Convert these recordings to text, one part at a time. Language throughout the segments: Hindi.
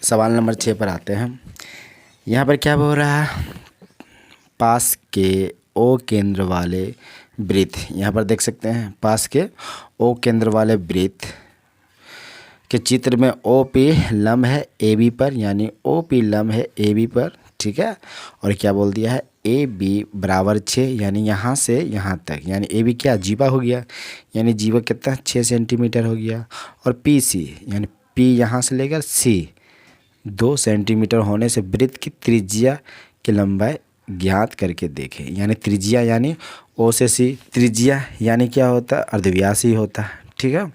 सवाल नंबर 6 पर आते हैं। यहाँ पर क्या बोल रहा है, पास के ओ केंद्र वाले वृत्त, यहाँ पर देख सकते हैं पास के ओ केंद्र वाले वृत्त के चित्र में ओ पी लम्ब है ए बी पर, यानी ओ पी लम्ब है ए बी पर, ठीक है। और क्या बोल दिया है, ए बी बराबर 6, यानी यहाँ से यहाँ तक, यानी ए बी क्या जीवा हो गया, यानी जीवा कितना 6 सेंटीमीटर हो गया। और पी सी, यानी पी यहाँ से लेकर सी 2 सेंटीमीटर होने से वृत्त की त्रिज्या की लंबाई ज्ञात करके देखें। यानी त्रिज्या यानी ओ से सी, त्रिज्या यानी क्या होता है, अर्धव्यास ही होता है, ठीक है।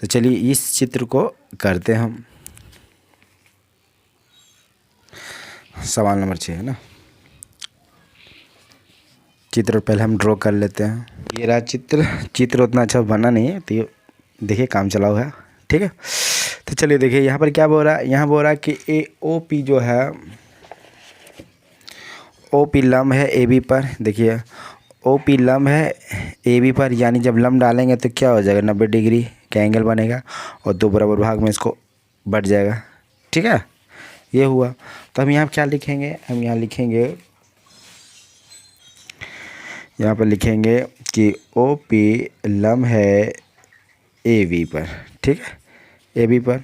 तो चलिए इस चित्र को करते हैं हम। सवाल नंबर 6 है ना, चित्र पहले हम ड्रॉ कर लेते हैं। ये रहा चित्र उतना अच्छा बना नहीं है, तो ये देखिए काम चलाओ है, ठीक है। तो चलिए देखिए यहाँ पर क्या बोल रहा है, यहाँ बोल रहा है कि ए ओ पी जो है, ओ पी लम्ब है ए बी पर। देखिए ओ पी लम्ब है ए बी पर, यानी जब लम्ब डालेंगे तो क्या हो जाएगा, 90 डिग्री का एंगल बनेगा और 2 बराबर भाग में इसको बढ़ जाएगा, ठीक है। ये हुआ, तो हम यहाँ क्या लिखेंगे, हम यहाँ लिखेंगे, यहाँ पर लिखेंगे कि ओ पी लम्ब है ए बी पर, ठीक है, ए बी पर,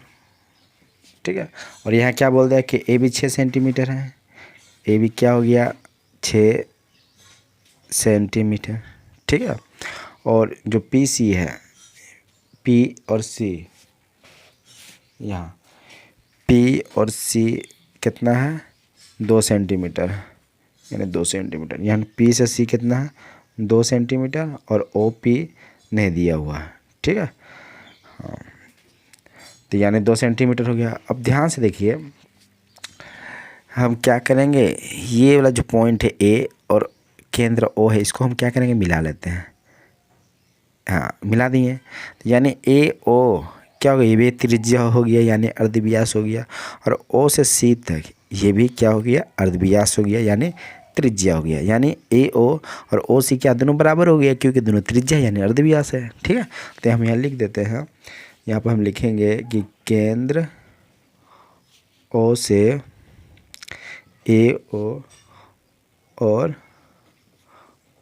ठीक है। और यहाँ क्या बोल दिया कि ए बी 6 सेंटीमीटर है, ए बी क्या हो गया 6 सेंटीमीटर, ठीक है। और जो पी सी है, पी और सी, यहाँ पी और सी कितना है 2 सेंटीमीटर, यानी 2 सेंटीमीटर, यानी पी से सी कितना है 2 सेंटीमीटर, और ओ पी नहीं दिया हुआ है, ठीक है। हाँ, तो यानी 2 सेंटीमीटर हो गया। अब ध्यान से देखिए, हम क्या करेंगे, ये वाला जो पॉइंट है ए और केंद्र ओ है, इसको हम क्या करेंगे, मिला लेते हैं। हाँ मिला दिए, तो यानी ए ओ क्या हो गया, ये भी त्रिज्या हो गया, यानी अर्धव्यास हो गया। और ओ से सी तक ये भी क्या हो गया, अर्धव्यास हो गया, यानी त्रिज्या हो गया। यानी ए ओ और ओ सी क्या दोनों बराबर हो गया, क्योंकि दोनों त्रिज्या यानी अर्धव्यास है, ठीक है। तो हम यहाँ लिख देते हैं, यहाँ पर हम लिखेंगे कि केंद्र ओ से ए ओ और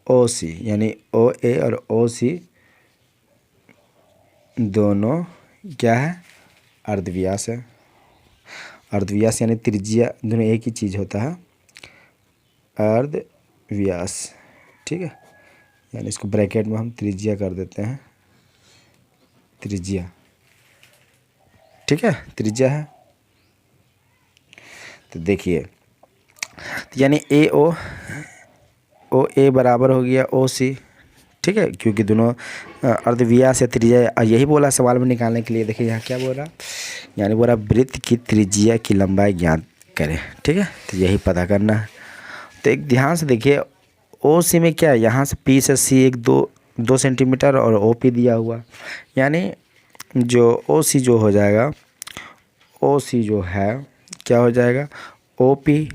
ओ सी, यानी ओ ए और ओ सी दोनों क्या है, अर्धव्यास है। अर्धव्यास यानी त्रिज्या, दोनों एक ही चीज़ होता है, अर्धव्यास, ठीक है। यानी इसको ब्रैकेट में हम त्रिज्या कर देते हैं, त्रिज्या, ठीक है, त्रिज्या है। तो देखिए, यानी ए ओ ए बराबर हो गया ओ सी, ठीक है, क्योंकि दोनों अर्धव्यास या त्रिज्या, यही बोला सवाल में निकालने के लिए। देखिए यहाँ क्या बोल रहा, यानी बोल रहा वृत्त की त्रिज्या की लंबाई ज्ञात करें, ठीक है। तो यही पता करना है। तो एक ध्यान से देखिए, ओ सी में क्या है, यहाँ से पी से सी एक 2 सेंटीमीटर और ओ पी दिया हुआ, यानी जो ओ सी जो हो जाएगा, ओ सी जो है क्या हो जाएगा, O P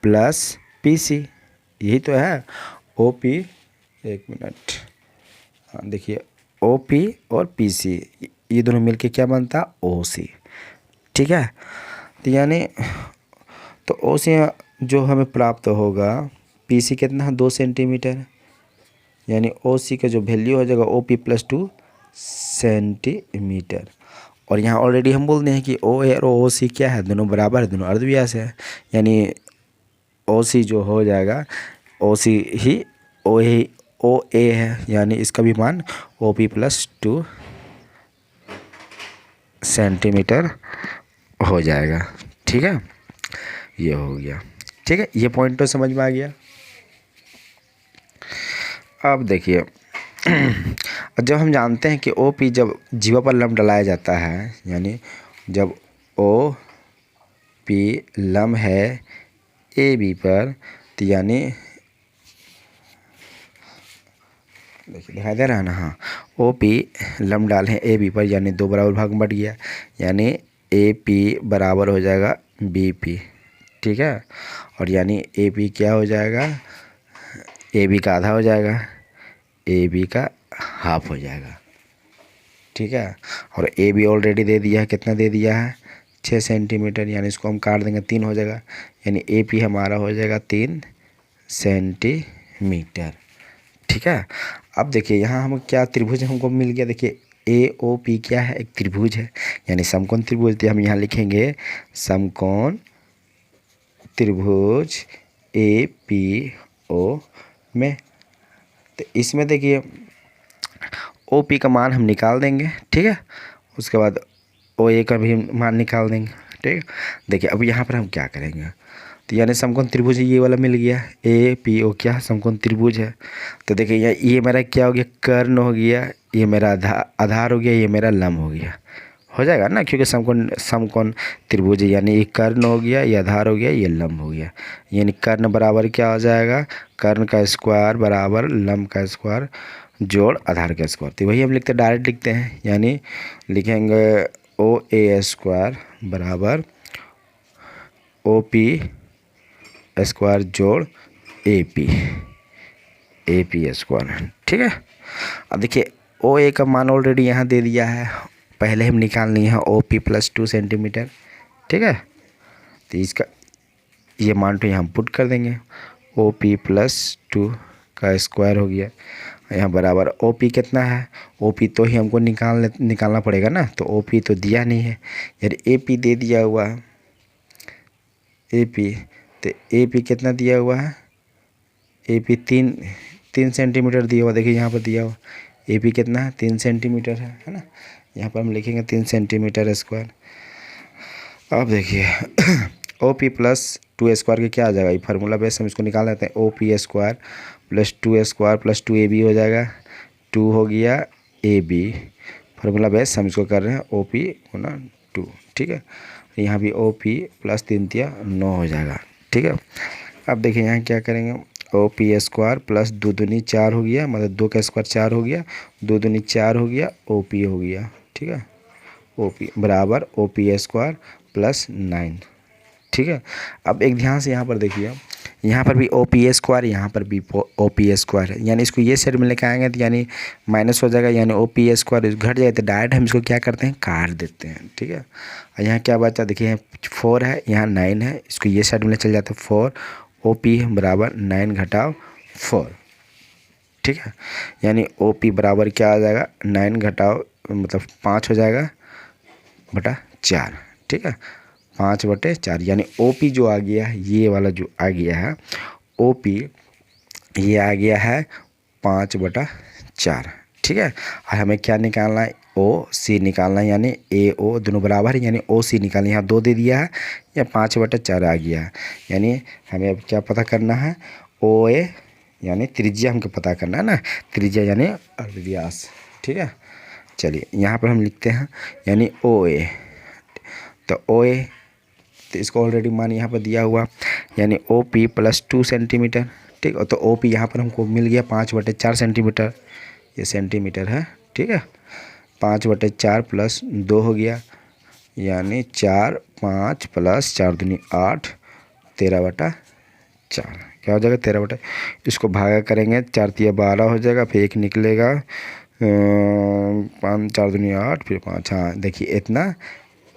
plus P C, यही तो है ओ पी, एक मिनट, हाँ देखिए ओ पी और पी सी ये दोनों मिलके क्या बनता है, ओ सी, ठीक है। तो यानी तो ओ सी जो हमें प्राप्त होगा, पी सी कितना है 2 सेंटीमीटर, यानी ओ सी का जो वैल्यू हो जाएगा ओ पी प्लस 2 सेंटीमीटर। और यहाँ ऑलरेडी हम बोल रहे हैं कि ओ ए और ओ सी क्या है, दोनों बराबर है, दोनों अर्धव्यास है। यानी ओ सी जो हो जाएगा, ओ सी ही ओ ए है, यानी इसका भी मान ओ पी प्लस 2 सेंटीमीटर हो जाएगा, ठीक है। ये हो गया, ठीक है, ये पॉइंट तो समझ में आ गया। अब देखिए जब हम जानते हैं कि ओ पी जब जीवा पर लम्ब डलाया जाता है, यानी जब ओ पी लम्ब है ए बी पर, तो यानी देखिए दिखाई दे रहा है ना, हाँ ओ पी लम्ब डाल है ए बी पर, यानी 2 बराबर भाग में बढ़ गया, यानी ए पी बराबर हो जाएगा बी पी, ठीक है। और यानी ए पी क्या हो जाएगा, ए बी का आधा हो जाएगा, ए बी का हाफ हो जाएगा, ठीक है। और ए बी ऑलरेडी दे दिया है, कितना दे दिया है 6 सेंटीमीटर, यानी इसको हम काट देंगे 3 हो जाएगा, यानी ए पी हमारा हो जाएगा 3 सेंटीमीटर। ठीक है। अब देखिए यहाँ हम क्या त्रिभुज हमको मिल गया, देखिए ए ओ पी क्या है, एक त्रिभुज है, यानी समकोण त्रिभुज। तो हम यहाँ लिखेंगे समकोण त्रिभुज ए पी ओ में। तो इसमें देखिए ओ पी का मान हम निकाल देंगे, ठीक है, उसके बाद ओ ए का भी मान निकाल देंगे, ठीक है। देखिए अब यहाँ पर हम क्या करेंगे, तो यानी समकोण त्रिभुज ये वाला मिल गया, ए पी ओ क्या है, समकोण त्रिभुज है। तो देखिए ये मेरा क्या हो गया, कर्ण हो गया, ये मेरा आधार हो गया, ये मेरा लंब हो गया, हो जाएगा ना, क्योंकि समकोण त्रिभुज है, यानी ये कर्ण हो गया, ये आधार हो गया, ये लंब हो गया। यानी कर्ण बराबर क्या हो जाएगा, कर्ण का स्क्वायर बराबर लंब का स्क्वायर जोड़ आधार का स्क्वायर। तो वही हम लिखते डायरेक्ट लिखते हैं, यानी लिखेंगे ओ ए स्क्वायर बराबर ओ पी स्क्वायर जोड़ ए पी स्क्वायर, ठीक है। अब देखिए ओ ए का मान ऑलरेडी यहाँ दे दिया है, पहले हम निकाल लिए हैं ओ पी प्लस 2 सेंटीमीटर, ठीक है। तो इसका ये मान तो यहाँ पुट कर देंगे, ओ पी प्लस 2 का स्क्वायर हो गया, यहाँ बराबर ओ पी कितना है, ओ पी तो ही हमको निकालना पड़ेगा ना, तो ओ पी तो दिया नहीं है, यार ए पी दे दिया हुआ है, ए पी, तो ए पी कितना दिया हुआ है, ए पी 3 सेंटीमीटर दिया हुआ, देखिए यहाँ पर दिया हुआ ए पी कितना है, 3 सेंटीमीटर है ना, यहाँ पर हम लिखेंगे 3 सेंटीमीटर स्क्वायर। अब देखिए ओ पी प्लस 2 स्क्वायर के क्या आ जाएगा, ये फार्मूला बेस हम इसको निकाल लेते हैं, O P square plus 2 square plus 2 A B हो जाएगा, 2 हो गया ए बी, फार्मूला बेस हम इसको कर रहे हैं ओ पी गुना 2, ठीक है। यहाँ भी ओ पी प्लस 3 तिया 9 हो जाएगा, ठीक है। अब देखिए यहाँ क्या करेंगे, ओ पी स्क्वायर प्लस 2 दूनी 4 हो गया, मतलब 2 का स्क्वायर 4 हो गया, 2 दूनी 4 हो गया, ओ पी हो गया, ठीक है, ओ पी बराबर ओ पी स्क्वायर प्लस 9, ठीक है। अब एक ध्यान से यहाँ पर देखिए, यहाँ पर भी ओ पी स्क्वायर, यहाँ पर भी ओ पी स्क्वायर है, यानी इसको ये साइड में लेकर आएंगे तो यानी माइनस हो जाएगा, यानी ओ पी स्क्वायर घट जाएगा, तो डायरेक्ट हम इसको क्या करते हैं, काट देते हैं, ठीक है। और यहाँ क्या बचा, देखिए 4 है, यहाँ 9 है, इसको ये साइड में ले चल जाते हैं, 4 ओ पी बराबर 9 घटाओ 4, ठीक है, यानी ओ पी बराबर क्या आ जाएगा, 9 घटाओ मतलब 5 हो जाएगा बटा 4, ठीक है, 5/4, यानी ओ पी जो आ गया है, ये वाला जो आ गया है ओ पी, ये आ गया है 5/4, ठीक है। और हमें क्या निकालना है, ओ सी निकालना है, यानी ए ओ दोनों बराबर है, यानी ओ सी निकालना है, यहाँ 2 दे दिया है, या 5/4 आ गया है, यानी हमें अब क्या पता करना है, ओ ए यानी त्रिज्या हमको पता करना है ना, त्रिज्या यानी अर्धव्यास, ठीक है। चलिए यहाँ पर हम लिखते हैं, यानी ओ ए, तो ओ ए, तो इसको ऑलरेडी मान यहाँ पर दिया हुआ, यानी ओ पी प्लस 2 सेंटीमीटर, ठीक है। तो ओ पी यहाँ पर हमको मिल गया 5/4 सेंटीमीटर, ये सेंटीमीटर है, ठीक है, 5/4 प्लस 2 हो गया, यानी 4, 5 प्लस 4 दूनी 8, 13/4 क्या हो जाएगा, 13/, इसको भागा करेंगे, 4 तिया 12 हो जाएगा, फिर 1 निकलेगा, 5 4 दूनी 8 फिर 5, हाँ देखिए इतना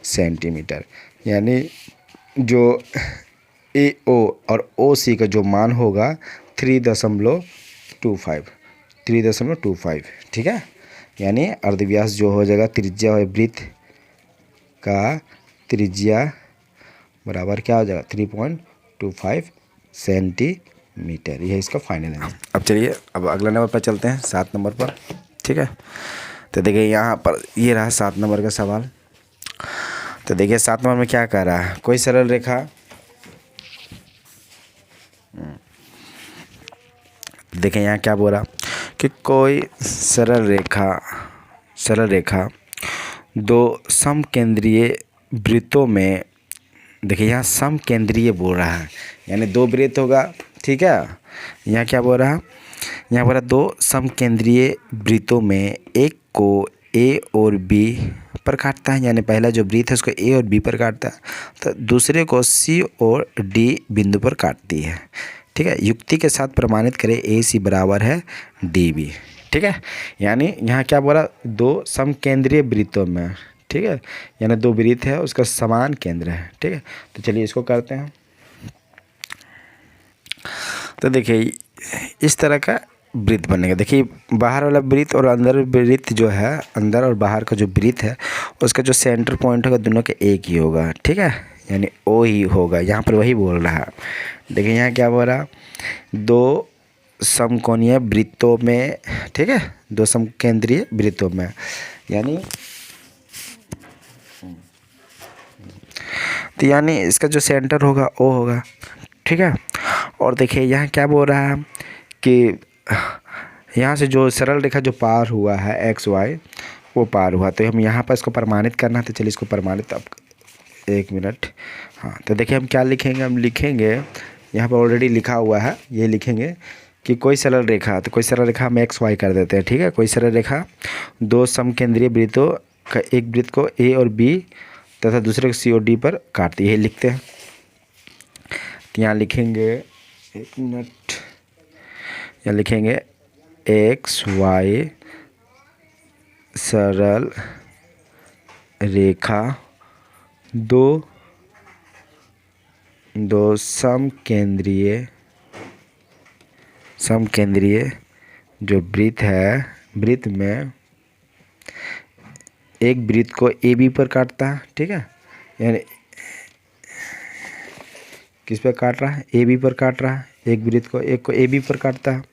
सेंटीमीटर, यानी जो ए ओ और ओ सी का जो मान होगा 3.25, ठीक है, यानी अर्धव्यास जो हो जाएगा, त्रिज्या और वृत्त का त्रिज्या बराबर क्या हो जाएगा, 3.25 सेंटीमीटर, यह इसका फाइनल है। अब चलिए अब अगला नंबर पर चलते हैं, 7 नंबर पर, ठीक है। तो देखिए यहाँ पर ये रहा 7 नंबर का सवाल। तो देखिए 7 नंबर में क्या कह रहा है, कोई सरल रेखा, देखिए यहाँ क्या बोल रहा कि कोई सरल रेखा 2 समकेंद्रीय वृत्तों में, देखिए यहाँ समकेंद्रीय बोल रहा है, यानी 2 वृत्त होगा, ठीक है। यहाँ क्या बोल रहा है, यहाँ बोल रहा 2 समकेंद्रीय वृत्तों में एक को ए और बी पर काटता है, यानी पहला जो वृत्त है उसको ए और बी पर काटता है, तो दूसरे को सी और डी बिंदु पर काटती है, ठीक है। युक्ति के साथ प्रमाणित करें ए सी बराबर है डी बी, ठीक है। यानी यहाँ क्या बोला, 2 समकेंद्रीय वृत्तों में, ठीक है, यानी दो वृत्त है उसका समान केंद्र है। ठीक है, तो चलिए इसको करते हैं। तो देखिए इस तरह का वृत्त बनेगा। देखिए बाहर वाला वृत्त और अंदर वृत्त जो है, अंदर और बाहर का जो वृत्त है उसका जो सेंटर पॉइंट होगा दोनों का एक ही होगा। ठीक है, यानी ओ ही होगा, यहाँ पर वही बोल रहा है। देखिए यहाँ क्या बोल रहा, दो समकोणीय वृत्तों में, ठीक है, दो समकेंद्रीय वृत्तों में, यानी तो यानी इसका जो सेंटर होगा ओ होगा। ठीक है, और देखिए यहाँ क्या बोल रहा है कि यहाँ से जो सरल रेखा जो पार हुआ है एक्स वाई वो पार हुआ, तो हम यहाँ पर इसको प्रमाणित करना है। तो चलिए इसको प्रमाणित, अब 1 मिनट। हाँ, तो देखिए हम क्या लिखेंगे, हम लिखेंगे यहाँ पर ऑलरेडी लिखा हुआ है, ये लिखेंगे कि कोई सरल रेखा, तो कोई सरल रेखा हम एक्स वाई कर देते हैं। ठीक है, कोई सरल रेखा दो समकेंद्रीय वृत्तों का एक वृत्त को ए और बी तथा दूसरे को सी और डी पर काटती है, लिखते हैं। तो यहाँ लिखेंगे, 1 मिनट, यहाँ लिखेंगे एक्स वाई सरल रेखा दो समकेंद्रीय जो वृत्त है, वृत्त में एक वृत्त को ए बी पर काटता है। ठीक है, यानी किस पर काट रहा है, ए बी पर काट रहा है, एक वृत्त को, एक को ए बी पर काटता है।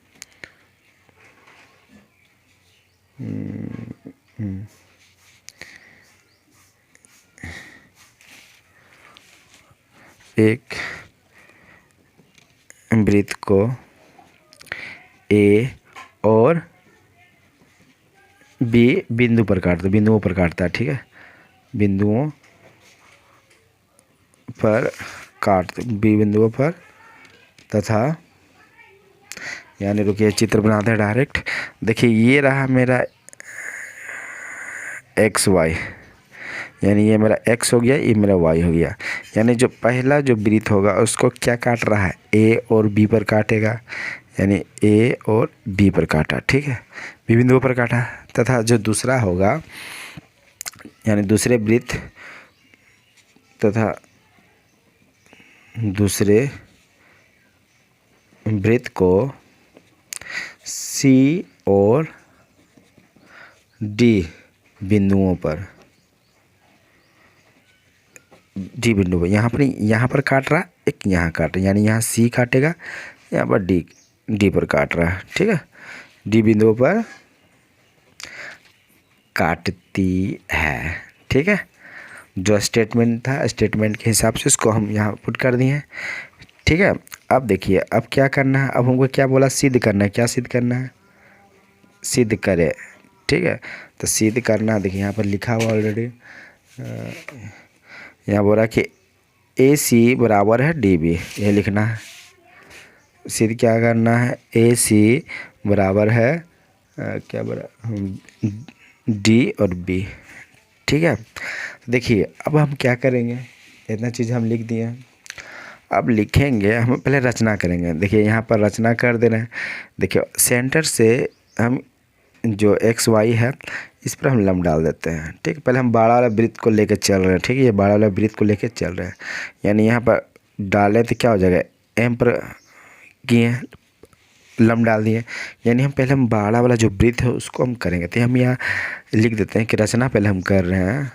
एक वृत्त को ए और बी बिंदुओं पर काटता है। ठीक है, बिंदुओं पर बी बिंदुओं पर तथा, यानी रुकिए चित्र बनाते हैं डायरेक्ट। देखिए ये रहा मेरा एक्स वाई, यानी ये मेरा एक्स हो गया, ये मेरा वाई हो गया। यानी जो पहला जो वृत्त होगा उसको क्या काट रहा है, ए और बी पर काटेगा, यानी ए और बी पर काटा। ठीक है, बी बिंदुओं पर काटा। तथा जो दूसरा होगा, यानी दूसरे वृत्त तथा दूसरे वृत्त को सी और डी बिंदुओं पर, डी बिंदु पर, यहाँ पर काट रहा है, एक यहाँ काट रहा है, यानी यहाँ सी काटेगा, यहाँ पर डी पर काट रहा है। ठीक है, डी बिंदुओं पर काटती है। ठीक है, जो स्टेटमेंट था, स्टेटमेंट के हिसाब से इसको हम यहाँ पुट कर दिए हैं। ठीक है, अब देखिए अब क्या करना है, अब हमको क्या बोला, सिद्ध करना है। क्या सिद्ध करना है, सिद्ध करे। ठीक है, तो सिद्ध करना, देखिए यहाँ पर लिखा हुआ ऑलरेडी, यहाँ बोला कि ए सी बराबर है डी बी, ये लिखना है। सिद्ध क्या करना है, ए सी बराबर है क्या बराबर, डी और बी। ठीक है, देखिए अब हम क्या करेंगे, इतना चीज़ हम लिख दिए, अब लिखेंगे, हम पहले रचना करेंगे। देखिए यहाँ पर रचना कर दे रहे हैं। देखिए सेंटर से हम जो एक्स वाई है इस पर हम लंब डाल देते हैं। ठीक है, पहले हम बड़ा वाला वृत्त को लेकर चल रहे हैं। ठीक है, ये बड़ा वाला वृत्त को लेकर चल रहे हैं, यानी यहाँ पर डालें तो क्या हो जाएगा, एम पर किए लंब डाल दिए, यानी हम पहले हम बड़ा वाला जो वृत्त है उसको हम करेंगे। तो हम यहाँ लिख देते हैं कि रचना पहले हम कर रहे हैं,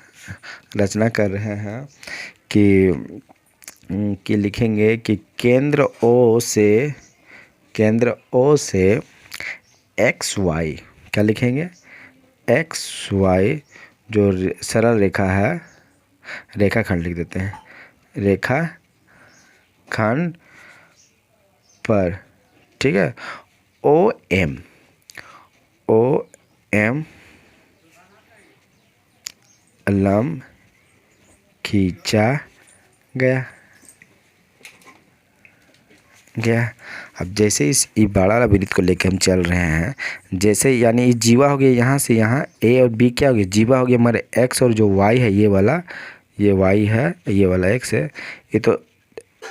रचना कर रहे हैं कि लिखेंगे कि केंद्र ओ से एक्स वाई, क्या लिखेंगे, एक्स वाई जो सरल रेखा है, रेखाखंड लिख देते हैं, रेखाखंड पर, ठीक है, ओ एम लंब खींचा गया। अब जैसे इस बड़ा वाला वृत्त को लेकर हम चल रहे हैं, जैसे यानी ये जीवा हो गया, यहाँ से यहाँ ए और बी क्या हो गया, जीवा हो गया हमारे एक्स, और जो वाई है ये वाला, ये वाई है, ये वाला एक्स है, ये तो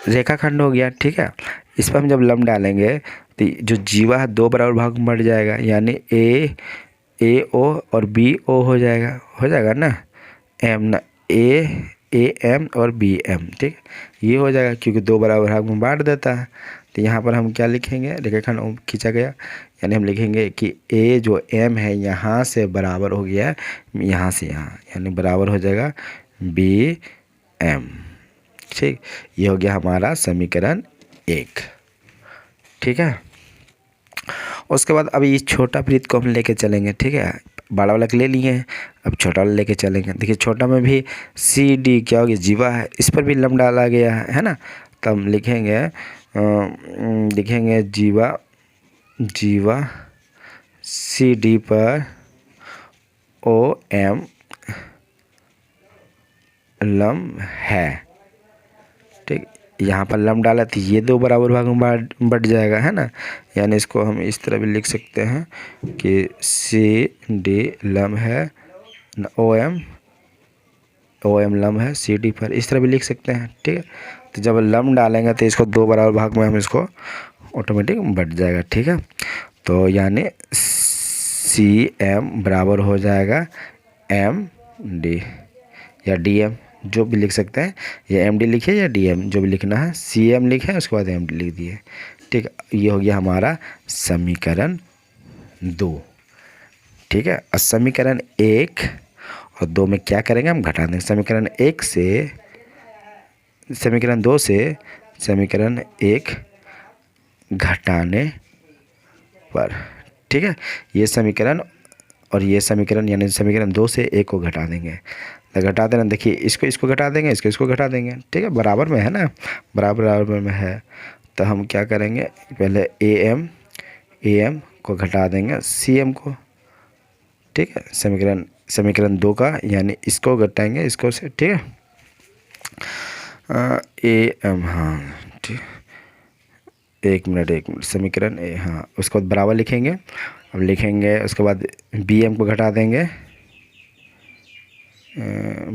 रेखाखंड हो गया। ठीक है, इस पर हम जब लंब डालेंगे तो जो जीवा है दो बराबर भाग में बढ़ जाएगा, यानी ए ओ और बी ओ हो जाएगा ना, एम ना, ए एम और बी एम, ठीक। ये हो जाएगा क्योंकि दो बराबर भाग में बांट देता है। तो यहाँ पर हम क्या लिखेंगे, रेखाखंड खींचा गया, यानी हम लिखेंगे कि ए जो एम है यहाँ से बराबर हो गया यहाँ से यहाँ, यानी बराबर हो जाएगा बी एम, ठीक। ये हो गया हमारा समीकरण 1, ठीक है। उसके बाद अब ये छोटा वृत्त को हम लेके चलेंगे, ठीक है। बड़ा वाला ले लिए हैं, अब छोटा वाला लेके चलेंगे। देखिए छोटा में भी सी डी क्या हो गया, जीवा है, इस पर भी लम डाला गया है ना। तो हम लिखेंगे जीवा, जीवा सी डी पर ओ एम लम है, ठीक। यहाँ पर लम डाला तो ये दो बराबर भाग में बढ़ जाएगा, है ना। यानी इसको हम इस तरह भी लिख सकते हैं कि सी डी लम है, ओ एम लम है सी डी पर, इस तरह भी लिख सकते हैं, ठीक है। तो जब लम डालेंगे तो इसको दो बराबर भाग में हम इसको ऑटोमेटिक बढ़ जाएगा, ठीक है। तो यानी सी एम बराबर हो जाएगा एम डी या डी एम, जो भी लिख सकते हैं, या एम डी लिखिए या डी एम, जो भी लिखना है। सी एम लिखे उसके बाद एम डी लिख दिए, ठीक। ये हो गया हमारा समीकरण 2, ठीक है। और समीकरण 1 और 2 में क्या करेंगे, हम घटा देंगे। समीकरण 1 से समीकरण 2 से समीकरण 1 घटाने पर, ठीक है। ये समीकरण और ये समीकरण, यानी समीकरण 2 से 1 को घटा देंगे। तो घटा देना, देखिए इसको घटा देंगे, इसको घटा देंगे, ठीक है। बराबर में है ना, बराबर में है। तो हम क्या करेंगे, पहले ए एम को घटा देंगे सी एम को, ठीक है। समीकरण 2 का, यानी इसको घटाएंगे इसको से, ठीक है। ए एम, हाँ ठीक, एक मिनट समीकरण ए, हाँ, उसके बाद बराबर लिखेंगे। अब लिखेंगे उसके बाद बी एम को घटा देंगे,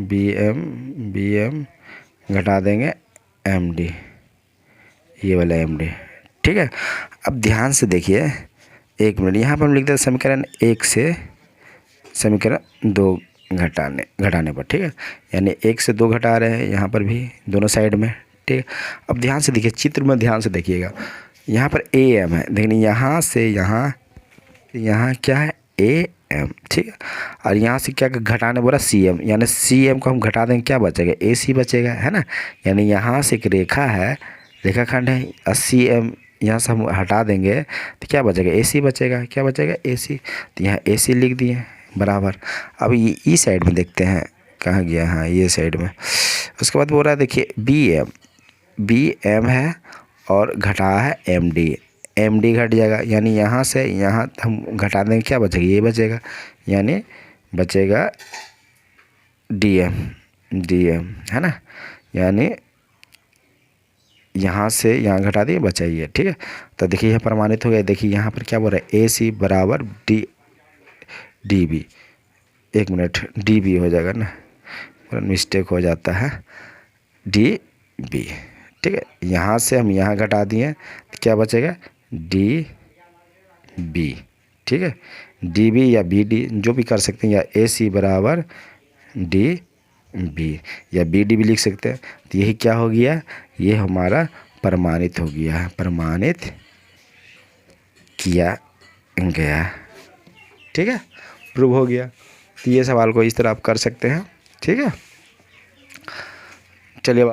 बी एम घटा देंगे एम डी, ये वाला एम डी, ठीक है। अब ध्यान से देखिए, एक मिनट, यहाँ पर हम लिखते हैं समीकरण 1 से समीकरण 2 घटाने पर, ठीक है। यानी 1 से 2 घटा रहे हैं यहाँ पर भी दोनों साइड में, ठीक है। अब ध्यान से देखिए, चित्र में ध्यान से देखिएगा, यहाँ पर ए एम है, देखिए यहाँ से यहाँ क्या है ए एम, ठीक है। और यहाँ से क्या घटाने बोला सी एम, यानी सी एम को हम घटा देंगे, क्या बचेगा ए सी बचेगा, है ना। यानी यहाँ से एक रेखा है, रेखाखंड है, और सी एम यहाँ से हम हटा देंगे तो क्या बचेगा ए सी बचेगा, क्या बचेगा ए सी। तो यहाँ ए सी लिख दिए बराबर। अब ये ई साइड में देखते हैं कहाँ गया, हाँ ये साइड में। उसके बाद बोल रहा है देखिए बी एम है और घटा है एम डी घट जाएगा, यानी यहाँ से यहाँ हम घटा देंगे, क्या बचेगा ये बचेगा, यानी बचेगा डी एम, है ना। यानी यहाँ से यहाँ घटा दिए, बचा ये, ठीक है। तो देखिए यह प्रमाणित हो गया। देखिए यहाँ पर क्या बोल रहा है, ए सी बराबर डी बी, एक मिनट डी बी हो जाएगा ना, मिस्टेक हो जाता है, डी बी, ठीक है। यहाँ से हम यहाँ घटा दिए तो क्या बचेगा डी बी, ठीक है। डी बी या बी डी जो भी कर सकते हैं, या ए सी बराबर डी बी या बी डी भी लिख सकते हैं। तो यही क्या हो गया, ये हमारा प्रमाणित हो गया है, प्रमाणित किया गया, ठीक है, प्रूव हो गया। तो ये सवाल को इस तरह आप कर सकते हैं, ठीक है। चलिए।